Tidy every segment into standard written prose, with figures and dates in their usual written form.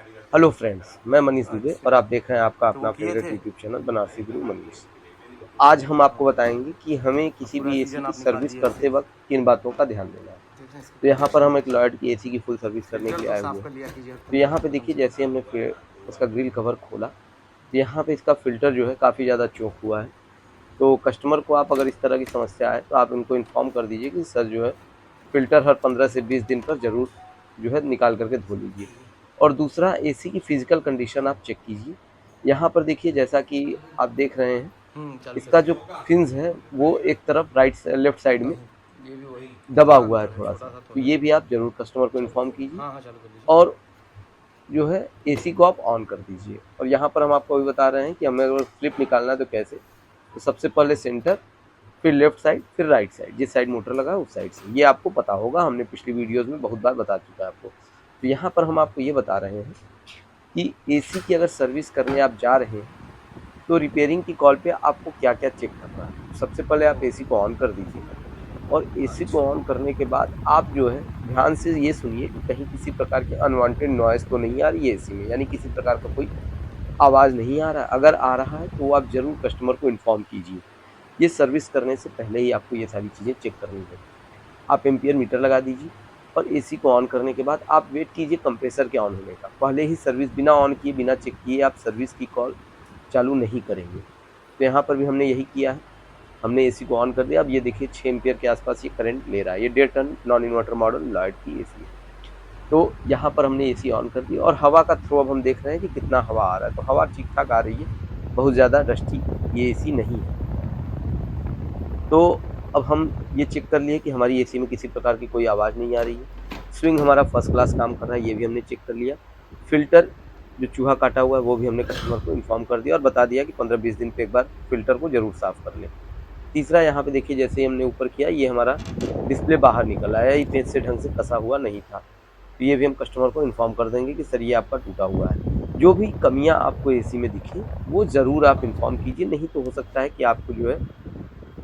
Hello friends, मैं मनीष दुबे और आप देख रहे हैं आपका तो अपना वो किए फेवरेट थे। यूट्यूब चैनल बनारसी गुरु मनीष। आज हम आपको बताएंगे कि हमें अब किसी पूरा भी एसी सीजन की आप निकाल सर्विस दिए करते ऐसे। वक्त किन बातों का ध्यान देना है। देख रहे हैं इसका तो यहाँ पर कंडीशन। हम एक लॉयड की एसी की फुल सर्विस करने के फिल्टर लिए तो आए हुए साफ हैं। कर लिया कीजिए, तो फिल्टर यहाँ पे खत्म देखिए, से कम। जैसे हमने उसका ग्रिल कवर खोला तो यहाँ पे इसका फिल्टर जो है काफ़ी ज़्यादा चोक हुआ है। तो कस्टमर को आप अगर इस तरह की समस्या है तो आप इनको इन्फॉर्म कर दीजिए कि सर जो है फ़िल्टर हर 15 से 20 दिन पर ज़रूर जो है निकाल करके धो लीजिए। और दूसरा, एसी की फ़िज़िकल कंडीशन आप चेक कीजिए। यहाँ पर देखिए, जैसा कि आप देख रहे हैं, चालू इसका करिए। जो फिन्स है वो एक तरफ लेफ्ट साइड में ये भी वही दबा छोटा हुआ है अंतर है, थोड़ा-सा। छोटा सा तो तो है। ये भी आप ज़रूर कस्टमर को चालू इन्फॉर्म करिए, कीजिए। हाँ हाँ चालू कर दीजिए। और जो है एसी को आप ऑन कर दीजिए। और यहाँ पर हम आपको अभी बता रहे हैं कि हमें अगर फ्लिप निकालना है तो कैसे। तो सबसे पहले सेंटर, फिर लेफ्ट साइड, फिर राइट साइड, जिस साइड मोटर लगा है उस साइड से। ये आपको पता होगा, हमने पिछली वीडियोस में बहुत बार बता चुका है आपको। तो यहाँ पर हम आपको ये बता रहे हैं कि एसी की अगर सर्विस करने आप जा रहे हैं तो रिपेयरिंग की कॉल पे आपको क्या क्या चेक करना है। तो सबसे पहले आप एसी को ऑन कर दीजिए। और एसी को ऑन करने के बाद आप जो है ध्यान से ये सुनिए कि कहीं किसी प्रकार की अनवांटेड नॉइज़ तो नहीं आ रही है एसी में, यानी किसी प्रकार का कोई आवाज़ नहीं आ रहा है। अगर आ रहा है तो वो आप ज़रूर कस्टमर को इन्फॉर्म कीजिए। ये सर्विस करने से पहले ही आपको ये सारी चीज़ें चेक करनी है। आप एम्पियर मीटर लगा दीजिए और एसी को ऑन करने के बाद आप वेट कीजिए कंप्रेसर के ऑन होने का। पहले ही सर्विस बिना ऑन किए, बिना चेक किए आप सर्विस की कॉल चालू नहीं करेंगे। तो यहाँ पर भी हमने यही किया है। हमने एसी को ऑन कर दिया। अब ये देखिए 6 एम्पियर के आसपास ये करंट ले रहा है। ये 1.5 ton non inverter model Lloyd की एसी है। तो यहाँ पर हमने एसी ऑन कर दिया और हवा का थ्रो अब हम देख रहे हैं कि कितना हवा आ रहा है। तो हवा ठीक-ठाक आ रही है, बहुत ज़्यादा डस्टी ये एसी नहीं है। तो अब हम ये चेक कर लिए कि हमारी एसी में किसी प्रकार की कोई आवाज़ नहीं आ रही है। स्विंग हमारा फर्स्ट क्लास काम कर रहा है, ये भी हमने चेक कर लिया। फ़िल्टर जो चूहा काटा हुआ है वो भी हमने कस्टमर को इन्फॉर्म कर दिया और बता दिया कि 15-20 दिन पे एक बार फ़िल्टर को ज़रूर साफ़ कर लें। तीसरा, यहाँ पे देखिए, जैसे ही हमने ऊपर किया ये हमारा डिस्प्ले बाहर निकल आया, ये पेंच से ढंग से कसा हुआ नहीं था। तो ये भी हम कस्टमर को इन्फॉर्म कर देंगे कि सर ये आपका टूटा हुआ है। जो भी कमियाँ आपको एसी में दिखें वो ज़रूर आप इन्फॉर्म कीजिए, नहीं तो हो सकता है कि आपको जो है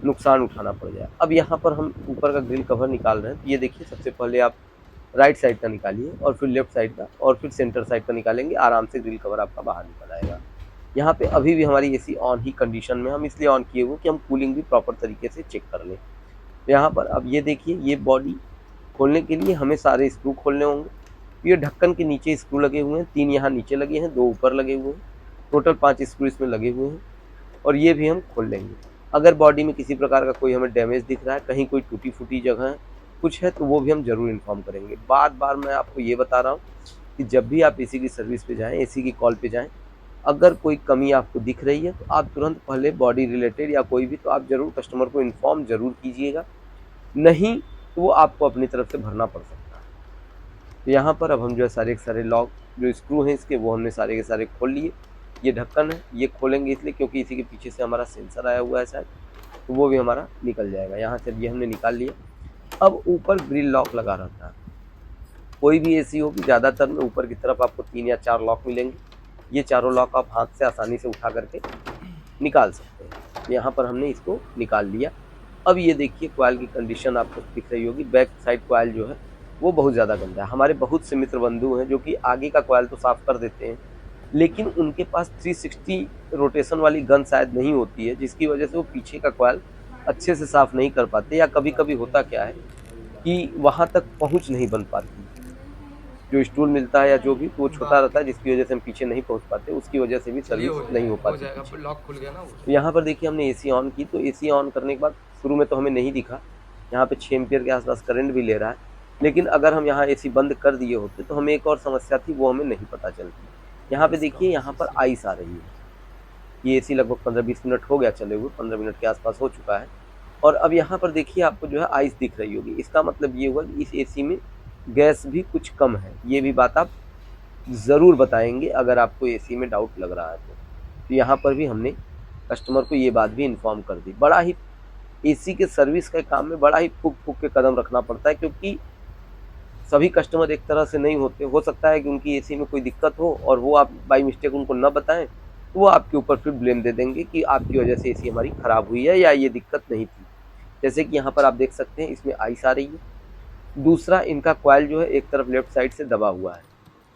नुकसान उठाना पड़ जाए। अब यहाँ पर हम ऊपर का ग्रिल कवर निकाल रहे हैं। तो ये देखिए, सबसे पहले आप राइट साइड का निकालिए और फिर लेफ्ट साइड का और फिर सेंटर साइड का निकालेंगे, आराम से ग्रिल कवर आपका बाहर निकल आएगा। यहाँ पे अभी भी हमारी एसी ऑन ही कंडीशन में, हम इसलिए ऑन किए हुए कि हम कूलिंग भी प्रॉपर तरीके से चेक कर लें। तो यहाँ पर अब ये देखिए, ये बॉडी खोलने के लिए हमें सारे स्क्रू खोलने होंगे। ये ढक्कन के नीचे स्क्रू लगे हुए हैं, 3 यहाँ नीचे लगे हैं, 2 ऊपर लगे हुए हैं। टोटल 5 स्क्रू इसमें लगे हुए हैं और ये भी हम खोल लेंगे। अगर बॉडी में किसी प्रकार का कोई हमें डैमेज दिख रहा है, कहीं कोई टूटी-फूटी जगह है, कुछ है, तो वो भी हम ज़रूर इन्फॉर्म करेंगे। बार-बार मैं आपको ये बता रहा हूँ कि जब भी आप एसी की सर्विस पे जाएँ, एसी की कॉल पे जाएँ, अगर कोई कमी आपको दिख रही है तो आप तुरंत पहले बॉडी रिलेटेड या कोई भी, तो आप ज़रूर कस्टमर को इन्फॉर्म ज़रूर कीजिएगा। नहीं तो वो आपको अपनी तरफ से भरना पड़ सकता है। तो यहाँ पर अब हम जो है सारे के सारे लॉक जो स्क्रू हैं इसके, वो हमने सारे के सारे खोल लिए। ये ढक्कन है, ये खोलेंगे इसलिए क्योंकि इसी के पीछे से हमारा सेंसर आया हुआ है शायद, तो वो भी हमारा निकल जाएगा। यहाँ से ये हमने निकाल लिया। अब ऊपर ग्रिल लॉक लगा रहता है। कोई भी एसी होगी, ज़्यादातर में ऊपर की तरफ आपको 3 या 4 लॉक मिलेंगे। ये चारों लॉक आप हाथ से आसानी से उठा करके निकाल सकते हैं। तो यहाँ पर हमने इसको निकाल लिया। अब ये देखिए, कॉइल की कंडीशन आपको दिख रही होगी। बैक साइड कॉइल जो है वो बहुत ज़्यादा गंदा है। हमारे बहुत से मित्र बंधु हैं जो कि आगे का कॉइल तो साफ़ कर देते हैं, लेकिन उनके पास 360 रोटेशन वाली गन शायद नहीं होती है, जिसकी वजह से वो पीछे का कॉइल अच्छे से साफ़ नहीं कर पाते, या कभी-कभी होता क्या है कि वहाँ तक पहुँच नहीं बन पाती। जो स्टूल मिलता है या जो भी, तो वो छोटा रहता है, जिसकी वजह से हम पीछे नहीं पहुँच पाते, उसकी वजह से भी चलिए सर्विस नहीं हो हो पाती जाएगा, पीछे की। लॉक खुल गया ना वो। तो यहाँ पर देखिए, हमने एसी ऑन की, तो एसी ऑन करने के बाद शुरू में तो हमें नहीं दिखा। यहाँ पे 6 एम्पीयर के आसपास करंट भी ले रहा है, लेकिन अगर हम यहाँ एसी बंद कर दिए होते तो हमें एक और समस्या थी, वो हमें नहीं पता चलती। यहाँ पे इसका देखिए, यहाँ पर आइस आ रही है। ये एसी लगभग 15-20 मिनट हो गया चले हुए, 15 मिनट के आसपास हो चुका है। और अब यहाँ पर देखिए, आपको जो है आइस दिख रही होगी। इसका मतलब ये हुआ कि इस एसी में गैस भी कुछ कम है। ये भी बात आप ज़रूर बताएँगे अगर आपको एसी में डाउट लग रहा है तो। तो यहाँ पर भी हमने कस्टमर को ये बात भी इन्फॉर्म कर दी। बड़ा ही एसी के सर्विस के काम में बड़ा ही फूँक-फूँक के कदम रखना पड़ता है, क्योंकि सभी कस्टमर एक तरह से नहीं होते। हो सकता है कि उनकी एसी में कोई दिक्कत हो और वो आप बाय मिस्टेक उनको ना बताएँ, तो वो आपके ऊपर फिर ब्लेम दे देंगे कि आपकी वजह से एसी हमारी खराब हुई है या ये दिक्कत नहीं थी। जैसे कि यहाँ पर आप देख सकते हैं, इसमें आइस आ रही है। दूसरा, इनका कॉइल जो है एक तरफ लेफ्ट साइड से दबा हुआ है।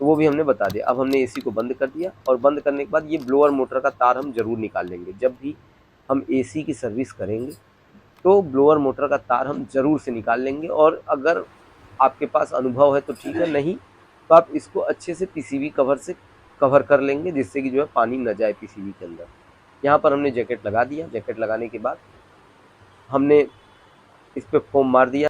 तो वो भी हमने बता दिया। अब हमने एसी को बंद कर दिया और बंद करने के बाद ये ब्लोअर मोटर का तार हम ज़रूर निकाल लेंगे। जब भी हम एसी की सर्विस करेंगे तो ब्लोअर मोटर का तार हम ज़रूर से निकाल लेंगे, और अगर आपके पास अनुभव है तो ठीक है, नहीं तो आप इसको अच्छे से पीसीबी कवर से कवर कर लेंगे, जिससे कि जो है पानी न जाए पीसीबी के अंदर। यहाँ पर हमने जैकेट लगा दिया। जैकेट लगाने के बाद हमने इस पर फोम मार दिया।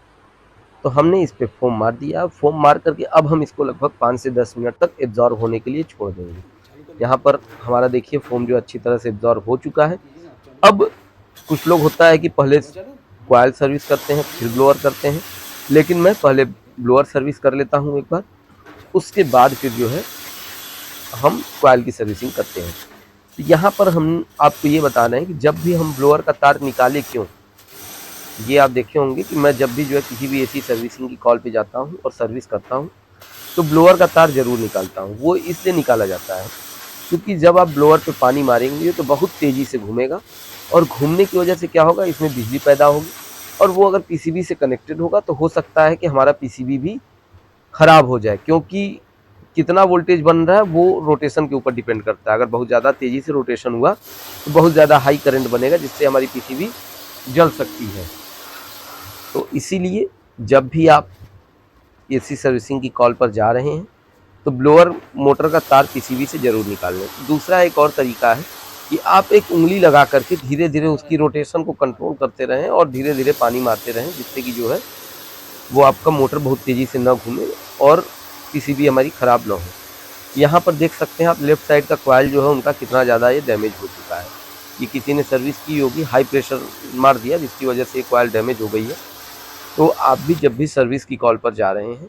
तो हमने इस पर फोम मार दिया। फोम मार करके अब हम इसको लगभग 5 से 10 मिनट तक एब्जॉर्ब होने के लिए छोड़ देंगे। यहाँ पर हमारा देखिए फोम जो अच्छी तरह से एब्जॉर्ब हो चुका है। अब कुछ लोग होता है कि पहले कॉइल सर्विस करते हैं फिर ब्लोअर करते हैं, लेकिन मैं पहले ब्लोअर सर्विस कर लेता हूँ एक बार, उसके बाद फिर जो है हम कॉइल की सर्विसिंग करते हैं। तो यहाँ पर हम आपको ये बता रहे हैं कि जब भी हम ब्लोअर का तार निकाले क्यों, ये आप देखे होंगे कि मैं जब भी जो है किसी भी एसी सर्विसिंग की कॉल पे जाता हूँ और सर्विस करता हूँ तो ब्लोअर का तार ज़रूर निकालता हूँ। वो इसलिए निकाला जाता है क्योंकि जब आप ब्लोअर पे पानी मारेंगे तो बहुत तेज़ी से घूमेगा, और घूमने की वजह से क्या होगा, इसमें बिजली पैदा होगी, और वो अगर पीसीबी से कनेक्टेड होगा तो हो सकता है कि हमारा पीसीबी भी ख़राब हो जाए, क्योंकि कितना वोल्टेज बन रहा है वो रोटेशन के ऊपर डिपेंड करता है। अगर बहुत ज़्यादा तेज़ी से रोटेशन हुआ तो बहुत ज़्यादा हाई करंट बनेगा, जिससे हमारी पीसीबी जल सकती है। तो इसीलिए जब भी आप एसी सर्विसिंग की कॉल पर जा रहे हैं तो ब्लोअर मोटर का तार पीसीबी से ज़रूर निकाल लें। दूसरा एक और तरीका है कि आप एक उंगली लगा करके धीरे धीरे उसकी रोटेशन को कंट्रोल करते रहें और धीरे धीरे पानी मारते रहें, जिससे कि जो है वो आपका मोटर बहुत तेज़ी से ना घूमे और पीसीबी हमारी ख़राब ना हो। यहाँ पर देख सकते हैं आप लेफ़्ट साइड का कॉइल जो है उनका कितना ज़्यादा ये डैमेज हो चुका है। ये किसी ने सर्विस की होगी, हाई प्रेशर मार दिया जिसकी वजह से कॉइल डैमेज हो गई है। तो आप भी जब भी सर्विस की कॉल पर जा रहे हैं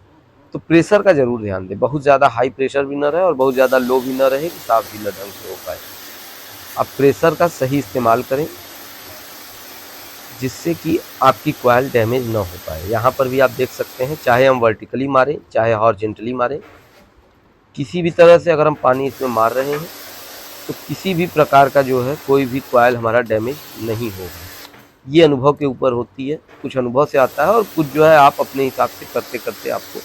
तो प्रेशर का ज़रूर ध्यान दें। बहुत ज़्यादा हाई प्रेशर भी ना रहे और बहुत ज़्यादा लो भी ना रहे कि साफ भी ना ढंग से हो पाए। आप प्रेशर का सही इस्तेमाल करें जिससे कि आपकी कॉइल डैमेज ना हो पाए। यहाँ पर भी आप देख सकते हैं, चाहे हम वर्टिकली मारें चाहे हॉरिजॉन्टली मारें, किसी भी तरह से अगर हम पानी इसमें मार रहे हैं तो किसी भी प्रकार का जो है कोई भी कॉइल हमारा डैमेज नहीं होगा। ये अनुभव के ऊपर होती है, कुछ अनुभव से आता है और कुछ जो है आप अपने हिसाब से करते करते आपको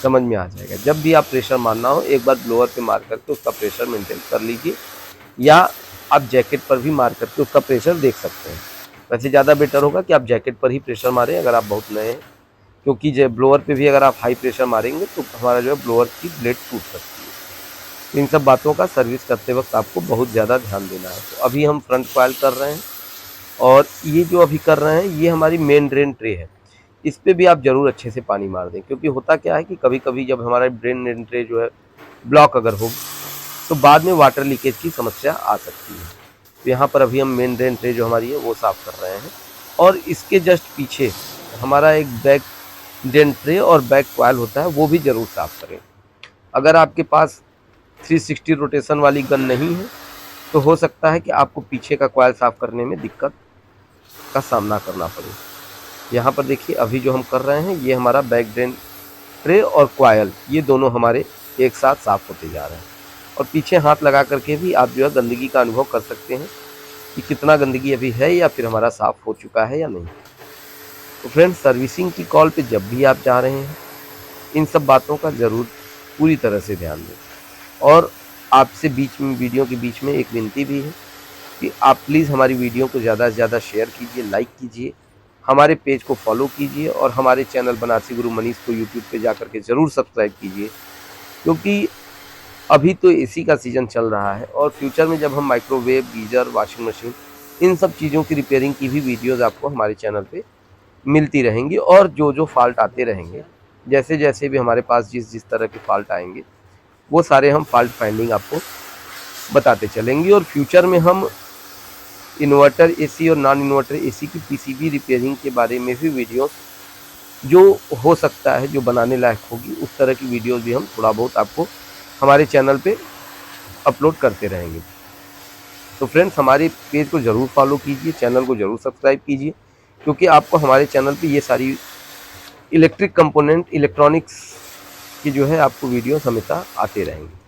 समझ में आ जाएगा। जब भी आप प्रेशर मारना हो एक बार ब्लोअर पे मार करके उसका प्रेशर मेंटेन कर लीजिए, या आप जैकेट पर भी मार करके उसका प्रेशर देख सकते हैं। वैसे ज़्यादा बेटर होगा कि आप जैकेट पर ही प्रेशर मारें अगर आप बहुत नए हैं, क्योंकि जो ब्लोअर पे भी अगर आप हाई प्रेशर मारेंगे तो हमारा जो है ब्लोअर की ब्लेड टूट सकती है। इन सब बातों का सर्विस करते वक्त आपको बहुत ज़्यादा ध्यान देना है। तो अभी हम फ्रंट कॉइल कर रहे हैं, और ये जो अभी कर रहे हैं ये हमारी मेन ड्रेन ट्रे है। इस पे भी आप ज़रूर अच्छे से पानी मार दें, क्योंकि होता क्या है कि कभी कभी जब हमारा ड्रेन ट्रे जो है ब्लॉक अगर हो तो बाद में वाटर लीकेज की समस्या आ सकती है। तो यहाँ पर अभी हम मेन ड्रेन ट्रे जो हमारी है वो साफ़ कर रहे हैं, और इसके जस्ट पीछे हमारा एक बैक ड्रेन ट्रे और बैक कॉइल होता है, वो भी ज़रूर साफ़ करें। अगर आपके पास 360 रोटेशन वाली गन नहीं है तो हो सकता है कि आपको पीछे का कॉइल साफ़ करने में दिक्कत का सामना करना पड़े। यहाँ पर देखिए अभी जो हम कर रहे हैं ये हमारा बैक ड्रेन ट्रे और कॉइल ये दोनों हमारे एक साथ साफ़ होते जा रहे हैं, और पीछे हाथ लगा करके भी आप जो है गंदगी का अनुभव कर सकते हैं कि कितना गंदगी अभी है या फिर हमारा साफ़ हो चुका है या नहीं। तो फ्रेंड्स, सर्विसिंग की कॉल पे जब भी आप जा रहे हैं इन सब बातों का ज़रूर पूरी तरह से ध्यान दें। और आपसे बीच में वीडियो के बीच में एक विनती भी है कि आप प्लीज़ हमारी वीडियो को ज़्यादा से ज़्यादा शेयर कीजिए, लाइक कीजिए, हमारे पेज को फॉलो कीजिए, और हमारे चैनल बनारसी गुरु मनीष को यूट्यूब पे जा करके ज़रूर सब्सक्राइब कीजिए, क्योंकि अभी तो एसी का सीज़न चल रहा है और फ्यूचर में जब हम माइक्रोवेव, गीज़र, वॉशिंग मशीन इन सब चीज़ों की रिपेयरिंग की भी वीडियोज़ आपको हमारे चैनल पे मिलती रहेंगी, और जो जो फॉल्ट आते रहेंगे, जैसे जैसे भी हमारे पास जिस तरह के फॉल्ट आएंगे वो सारे हम फॉल्ट फाइंडिंग आपको बताते चलेंगे। और फ्यूचर में हम इन्वर्टर एसी और नॉन इन्वर्टर एसी की पीसीबी रिपेयरिंग के बारे में भी वीडियोस जो हो सकता है जो बनाने लायक होगी उस तरह की वीडियोस भी हम थोड़ा बहुत आपको हमारे चैनल पे अपलोड करते रहेंगे। तो फ्रेंड्स, हमारे पेज को ज़रूर फॉलो कीजिए, चैनल को ज़रूर सब्सक्राइब कीजिए, क्योंकि आपको हमारे चैनल पे ये सारी इलेक्ट्रिक कंपोनेंट, इलेक्ट्रॉनिक्स की जो है आपको वीडियोस हमेशा आते रहेंगे।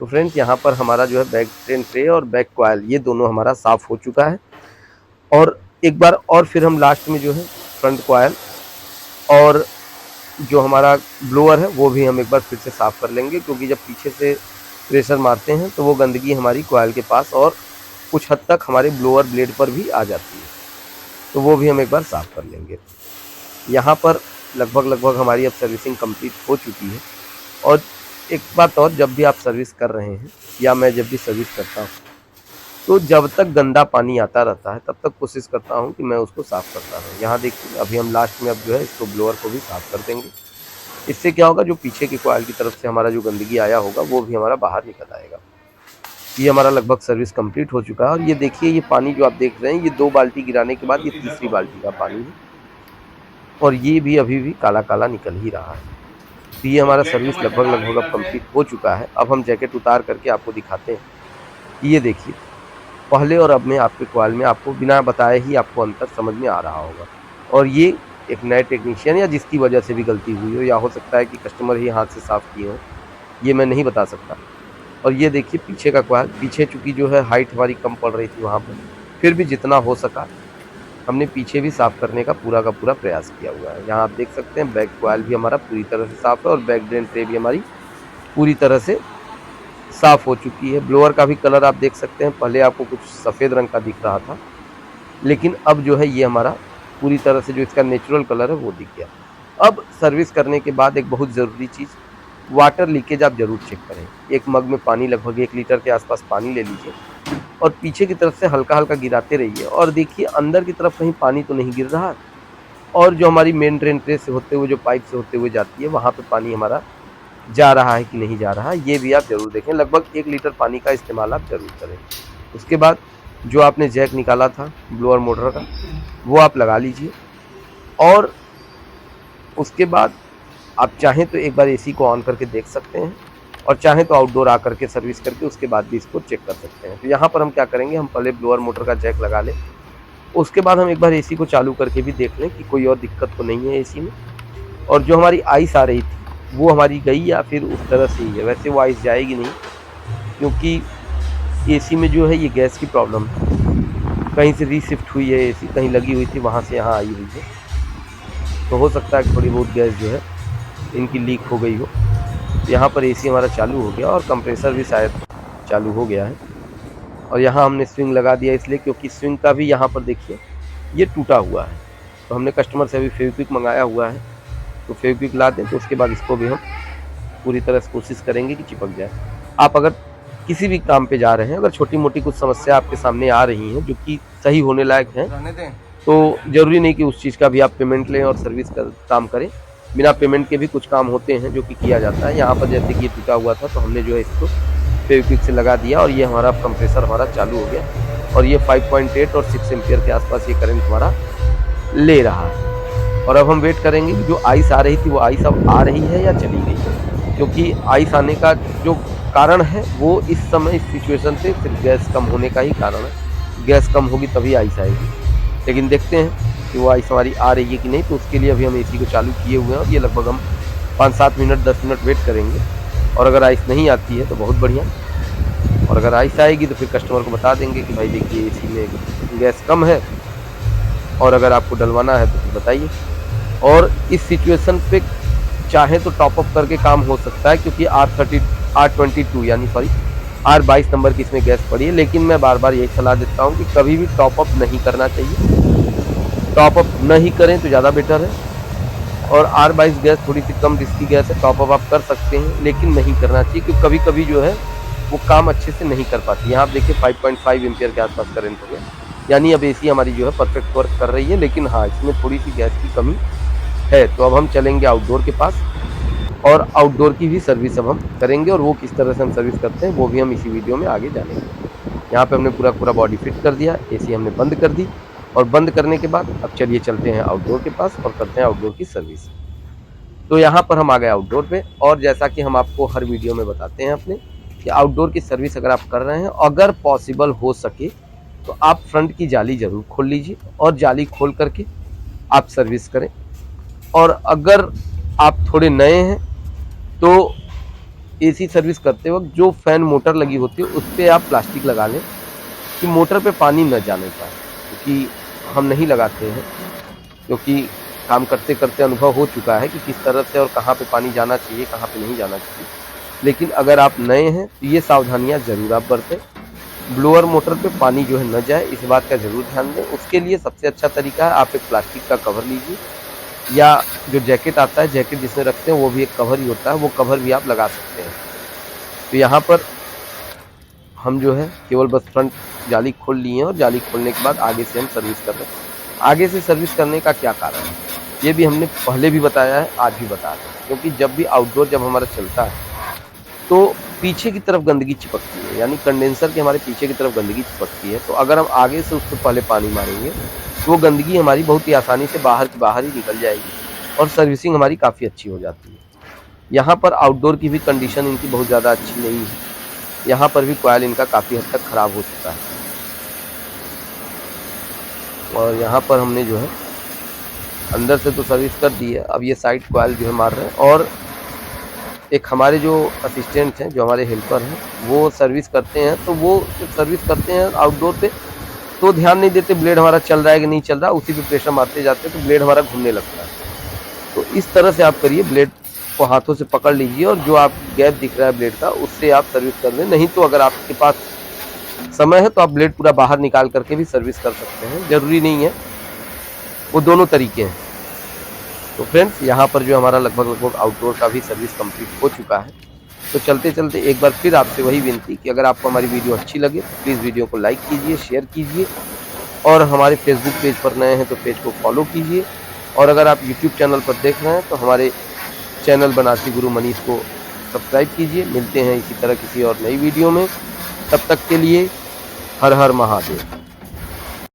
तो फ्रेंड्स, यहाँ पर हमारा जो है बैक ड्रेन ट्रे और बैक कॉइल ये दोनों हमारा साफ़ हो चुका है, और एक बार और फिर हम लास्ट में जो है फ्रंट कॉइल और जो हमारा ब्लोअर है वो भी हम एक बार फिर से साफ़ कर लेंगे, क्योंकि जब पीछे से प्रेशर मारते हैं तो वो गंदगी हमारी कॉइल के पास और कुछ हद तक हमारे ब्लोअर ब्लेड पर भी आ जाती है, तो वो भी हम एक बार साफ़ कर लेंगे। यहाँ पर लगभग हमारी अब सर्विसिंग कंप्लीट हो चुकी है। और एक बात और, जब भी आप सर्विस कर रहे हैं या मैं जब भी सर्विस करता हूँ, तो जब तक गंदा पानी आता रहता है तब तक कोशिश करता हूँ कि मैं उसको साफ़ करता रहूँ। यहाँ देखिए अभी हम लास्ट में अब जो है इसको ब्लोअर को भी साफ़ कर देंगे। इससे क्या होगा, जो पीछे की कॉइल की तरफ से हमारा जो गंदगी आया होगा वो भी हमारा बाहर निकल आएगा। ये हमारा लगभग सर्विस कंप्लीट हो चुका है। और ये देखिए, ये पानी जो आप देख रहे हैं, ये 2 बाल्टी गिराने के बाद ये तीसरी बाल्टी का पानी है, और ये भी अभी भी काला काला निकल ही रहा है। तो ये हमारा सर्विस लगभग अब कंप्लीट हो चुका है। अब हम जैकेट उतार करके आपको दिखाते हैं। ये देखिए, पहले और अब में आपके कॉइल में आपको बिना बताए ही आपको अंतर समझ में आ रहा होगा। और ये एक नए टेक्नीशियन या जिसकी वजह से भी गलती हुई हो, या हो सकता है कि कस्टमर ही हाथ से साफ़ किए हों, ये मैं नहीं बता सकता। और ये देखिए पीछे का कॉइल, पीछे चूँकि जो है हाइट हमारी कम पड़ रही थी वहाँ पर, फिर भी जितना हो सका हमने पीछे भी साफ़ करने का पूरा प्रयास किया हुआ है। यहाँ आप देख सकते हैं बैक कॉइल भी हमारा पूरी तरह से साफ़ है और बैक ड्रेन ट्रे भी हमारी पूरी तरह से साफ़ हो चुकी है। ब्लोअर का भी कलर आप देख सकते हैं, पहले आपको कुछ सफ़ेद रंग का दिख रहा था, लेकिन अब जो है ये हमारा पूरी तरह से जो इसका नेचुरल कलर है वो दिख गया। अब सर्विस करने के बाद एक बहुत ज़रूरी चीज़, वाटर लीकेज आप ज़रूर चेक करें। एक मग में पानी, लगभग 1 लीटर के आसपास पानी ले लीजिए और पीछे की तरफ से हल्का गिराते रहिए और देखिए अंदर की तरफ कहीं पानी तो नहीं गिर रहा है, और जो हमारी मेन ड्रेन ट्रे से होते हुए, जो पाइप से होते हुए जाती है, वहाँ पे पानी हमारा जा रहा है कि नहीं जा रहा है, ये भी आप ज़रूर देखें। लगभग 1 लीटर पानी का इस्तेमाल आप ज़रूर करें। उसके बाद जो आपने जैक निकाला था ब्लोअर मोटर का, वो आप लगा लीजिए। और उसके बाद आप चाहें तो एक बार एसी को ऑन करके देख सकते हैं, और चाहें तो आउटडोर आकर के सर्विस करके उसके बाद भी इसको चेक कर सकते हैं। तो यहाँ पर हम क्या करेंगे, हम पहले ब्लोअर मोटर का जैक लगा लें, उसके बाद हम एक बार एसी को चालू करके भी देख लें कि कोई और दिक्कत तो नहीं है एसी में। और जो हमारी आइस आ रही थी वो हमारी गई या फिर उस तरह से ही है। वैसे वो आइस जाएगी नहीं, क्योंकि एसी में जो है ये गैस की प्रॉब्लम है, कहीं से रीशिफ्ट हुई है एसी, कहीं लगी हुई थी वहाँ से यहाँ आई हुई है, तो हो सकता है कि थोड़ी बहुत गैस जो है इनकी लीक हो गई हो। यहाँ पर एसी हमारा चालू हो गया और कंप्रेसर भी शायद चालू हो गया है। और यहाँ हमने स्विंग लगा दिया इसलिए क्योंकि स्विंग का भी यहाँ पर देखिए ये टूटा हुआ है, तो हमने कस्टमर से अभी फेविक्विक मंगाया हुआ है, तो फेविक्विक ला दें तो उसके बाद इसको भी हम पूरी तरह से कोशिश करेंगे कि चिपक जाए। आप अगर किसी भी काम पे जा रहे हैं, अगर छोटी मोटी कुछ समस्या आपके सामने आ रही हैं जो कि सही होने लायक हैं, तो ज़रूरी नहीं कि उस चीज़ का भी आप पेमेंट लें और सर्विस का काम करें। बिना पेमेंट के भी कुछ काम होते हैं जो कि किया जाता है। यहाँ पर जैसे कि ये टूटा हुआ था तो हमने जो है इसको फेविक्विक से लगा दिया और ये हमारा कंप्रेसर हमारा चालू हो गया, और ये 5.8 और 6 एम्पियर के आसपास ये करंट हमारा ले रहा है। और अब हम वेट करेंगे कि जो आइस आ रही थी वो आइस अब आ रही है या चली गई है, क्योंकि आइस आने का जो कारण है वो इस समय इस सिचुएशन पे सिर्फ गैस कम होने का ही कारण है। गैस कम होगी तभी आइस आएगी, लेकिन देखते हैं कि वो आइस हमारी आ रही है कि नहीं। तो उसके लिए अभी हम एसी को चालू किए हुए हैं और ये लगभग हम 5-7 मिनट 10 मिनट वेट करेंगे। और अगर आइस नहीं आती है तो बहुत बढ़िया, और अगर आइस आएगी तो फिर कस्टमर को बता देंगे कि भाई देखिए एसी में गैस कम है और अगर आपको डलवाना है तो फिर बताइए। और इस सिचुएशन पे चाहे तो टॉप अप करके काम हो सकता है, क्योंकि R22 यानी सॉरी R22 नंबर की इसमें गैस पड़ी है, लेकिन मैं बार बार यही सलाह देता हूँ कि कभी भी टॉप अप नहीं करना चाहिए। टॉप अप नहीं करें तो ज़्यादा बेटर है। और R22 गैस थोड़ी सी कम रिस्की गैस है, टॉप अप आप कर सकते हैं लेकिन नहीं करना चाहिए, क्योंकि कभी कभी जो है वो काम अच्छे से नहीं कर पाती। यहाँ आप देखिए 5.5 एम्पियर के आसपास करंट हो गया, यानी अब एसी हमारी जो है परफेक्ट वर्क कर रही है, लेकिन हाँ इसमें थोड़ी सी गैस की कमी है। तो अब हम चलेंगे आउटडोर के पास और आउटडोर की भी सर्विस अब हम करेंगे, और वो किस तरह से हम सर्विस करते हैं वो भी हम इसी वीडियो में आगे जानेंगे। यहाँ पे हमने पूरा बॉडी फिट कर दिया, एसी हमने बंद कर दी, और बंद करने के बाद अब चलिए चलते हैं आउटडोर के पास और करते हैं आउटडोर की सर्विस। तो यहाँ पर हम आ गए आउटडोर पे, और जैसा कि हम आपको हर वीडियो में बताते हैं अपने कि आउटडोर की सर्विस अगर आप कर रहे हैं, अगर पॉसिबल हो सके तो आप फ्रंट की जाली ज़रूर खोल लीजिए और जाली खोल करके आप सर्विस करें। और अगर आप थोड़े नए हैं तो एसी सर्विस करते वक्त जो फैन मोटर लगी होती है उस पर आप प्लास्टिक लगा लें कि मोटर पे पानी न जाने पाए, क्योंकि हम नहीं लगाते हैं, क्योंकि काम करते करते अनुभव हो चुका है कि किस तरह से और कहाँ पे पानी जाना चाहिए, कहाँ पे नहीं जाना चाहिए। लेकिन अगर आप नए हैं तो ये सावधानियाँ ज़रूर आप बरतें। ब्लोअर मोटर पे पानी जो है न जाए, इस बात का ज़रूर ध्यान दें। उसके लिए सबसे अच्छा तरीका है, आप एक प्लास्टिक का कवर लीजिए, या जो जैकेट आता है, जैकेट जिसमें रखते हैं वो भी एक कवर ही होता है, वो कवर भी आप लगा सकते हैं। तो यहाँ पर हम जो है केवल बस फ्रंट जाली खोल लिए हैं, और जाली खोलने के बाद आगे से हम सर्विस कर रहे हैं। आगे से सर्विस करने का क्या कारण है, ये भी हमने पहले भी बताया है, आज भी बता रहे हैं। क्योंकि जब भी आउटडोर जब हमारा चलता है तो पीछे की तरफ गंदगी चिपकती है, यानी कंडेंसर के हमारे पीछे की तरफ गंदगी चिपकती है। तो अगर हम आगे से उसको पहले पानी मारेंगे तो वो गंदगी हमारी बहुत ही आसानी से बाहर की बाहर ही निकल जाएगी, और सर्विसिंग हमारी काफ़ी अच्छी हो जाती है। यहाँ पर आउटडोर की भी कंडीशन इनकी बहुत ज़्यादा अच्छी नहीं है, यहाँ पर भी कॉइल इनका काफ़ी हद तक ख़राब हो चुका है। और यहाँ पर हमने जो है अंदर से तो सर्विस कर दी है, अब ये साइड कॉइल जो है मार रहे हैं। और एक हमारे जो असिस्टेंट हैं, जो हमारे हेल्पर हैं, वो सर्विस करते हैं। तो वो जब सर्विस करते हैं आउटडोर पे तो ध्यान नहीं देते ब्लेड हमारा चल रहा है कि नहीं चल रहा, उसी पे प्रेशर मारते जाते हैं तो ब्लेड हमारा घूमने लगता है। तो इस तरह से आप करिए, ब्लेड को हाथों से पकड़ लीजिए, और जो आप गैप दिख रहा है ब्लेड का, उससे आप सर्विस कर लें। नहीं तो अगर आपके पास समय है तो आप ब्लेड पूरा बाहर निकाल करके भी सर्विस कर सकते हैं, ज़रूरी नहीं है, वो दोनों तरीके हैं। तो फ्रेंड्स, यहाँ पर जो हमारा लगभग आउटडोर का भी सर्विस कंप्लीट हो चुका है। तो चलते चलते एक बार फिर आपसे वही विनती कि अगर आपको हमारी वीडियो अच्छी लगे तो प्लीज़ वीडियो को लाइक कीजिए, शेयर कीजिए, और हमारे फेसबुक पेज पर नए हैं तो पेज को फॉलो कीजिए। और अगर आप यूट्यूब चैनल पर देख रहे हैं तो हमारे चैनल बनारसी गुरु मनीष को सब्सक्राइब कीजिए। मिलते हैं इसी तरह किसी और नई वीडियो में, तब तक के लिए हर हर महादेव।